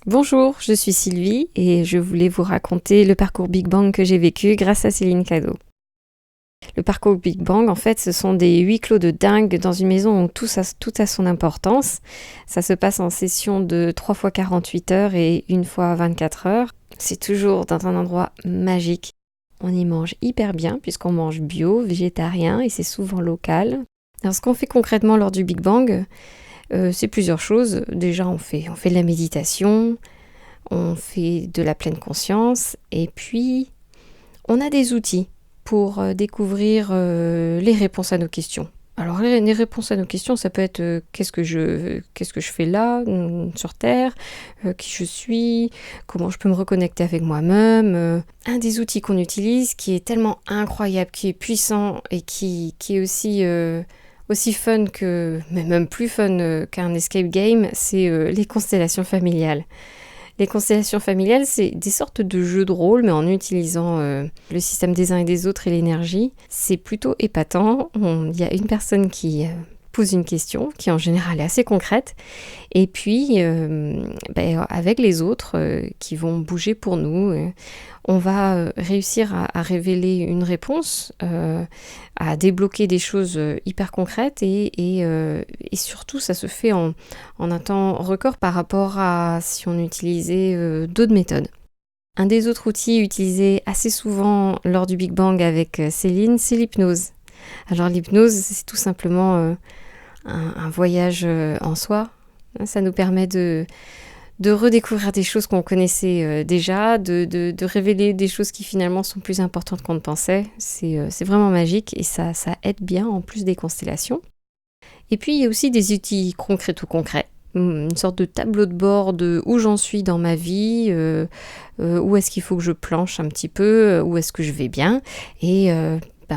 Bonjour, je suis Sylvie et je voulais vous raconter le parcours Big Bang que j'ai vécu grâce à Céline Cadeau. Le parcours Big Bang, en fait, ce sont des huis clos de dingue dans une maison où tout a son importance. Ça se passe en session de 3 fois 48 heures et 1 fois 24 heures. C'est toujours dans un endroit magique. On y mange hyper bien puisqu'on mange bio, végétarien et c'est souvent local. Alors, ce qu'on fait concrètement lors du Big Bang, c'est plusieurs choses. Déjà, on fait de la méditation, on fait de la pleine conscience et puis on a des outils pour découvrir les réponses à nos questions. Alors les réponses à nos questions, ça peut être qu'est-ce que je fais là sur Terre, qui je suis, comment je peux me reconnecter avec moi-même. Un des outils qu'on utilise qui est tellement incroyable, qui est puissant et qui est aussi fun que, mais même plus fun qu'un escape game, c'est les constellations familiales. Les constellations familiales, c'est des sortes de jeux de rôle, mais en utilisant le système des uns et des autres et l'énergie. C'est plutôt épatant. Il y a une personne qui pose une question, qui en général est assez concrète, et puis avec les autres qui vont bouger pour nous, on va réussir à révéler une réponse, à débloquer des choses hyper concrètes et surtout ça se fait en un temps record par rapport à si on utilisait d'autres méthodes. Un des autres outils utilisés assez souvent lors du Big Bang avec Céline, c'est l'hypnose. Alors l'hypnose, c'est tout simplement un voyage en soi. Ça nous permet de redécouvrir des choses qu'on connaissait déjà, de révéler des choses qui finalement sont plus importantes qu'on ne pensait. C'est vraiment magique et ça aide bien en plus des constellations. Et puis il y a aussi des outils concrets, une sorte de tableau de bord de où j'en suis dans ma vie, où est-ce qu'il faut que je planche un petit peu, où est-ce que je vais bien. Et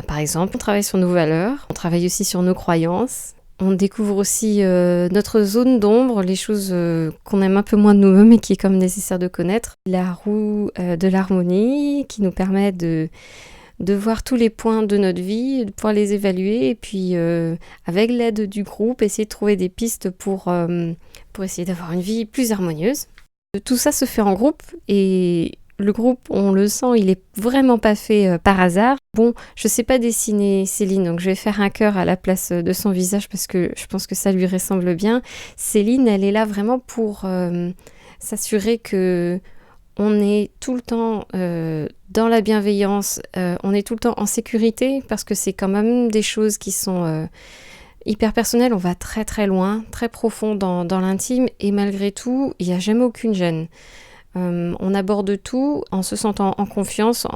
par exemple, on travaille sur nos valeurs, on travaille aussi sur nos croyances. On découvre aussi notre zone d'ombre, les choses qu'on aime un peu moins de nous-mêmes et qui est comme nécessaire de connaître. La roue de l'harmonie qui nous permet de voir tous les points de notre vie, de pouvoir les évaluer et puis avec l'aide du groupe, essayer de trouver des pistes pour essayer d'avoir une vie plus harmonieuse. Tout ça se fait en groupe et le groupe, on le sent, il est vraiment pas fait par hasard. Bon, je sais pas dessiner Céline, donc je vais faire un cœur à la place de son visage parce que je pense que ça lui ressemble bien. Céline, elle est là vraiment pour s'assurer que on est tout le temps dans la bienveillance, on est tout le temps en sécurité parce que c'est quand même des choses qui sont hyper personnelles. On va très très loin, très profond dans l'intime et malgré tout, il n'y a jamais aucune gêne. On aborde tout en se sentant en confiance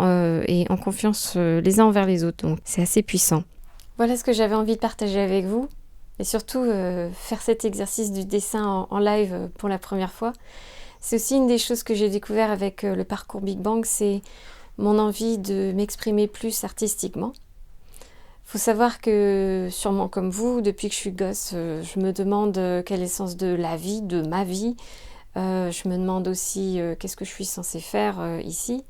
et en confiance les uns envers les autres. Donc c'est assez puissant. Voilà ce que j'avais envie de partager avec vous. Et surtout faire cet exercice du dessin en live pour la première fois. C'est aussi une des choses que j'ai découvert avec le parcours Big Bang, c'est mon envie de m'exprimer plus artistiquement. Faut savoir que, sûrement comme vous, depuis que je suis gosse, je me demande quel est le sens de la vie, de ma vie. Je me demande aussi qu'est-ce que je suis censée faire ici.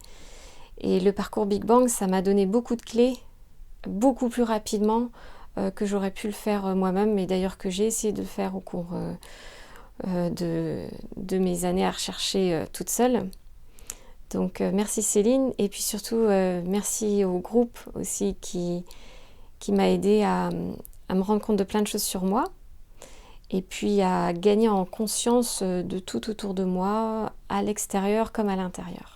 Et le parcours Big Bang, ça m'a donné beaucoup de clés, beaucoup plus rapidement que j'aurais pu le faire moi-même, mais d'ailleurs que j'ai essayé de le faire au cours de mes années à rechercher toute seule. Donc merci Céline, et puis surtout merci au groupe aussi qui m'a aidé à me rendre compte de plein de choses sur moi. Et puis à gagner en conscience de tout autour de moi, à l'extérieur comme à l'intérieur.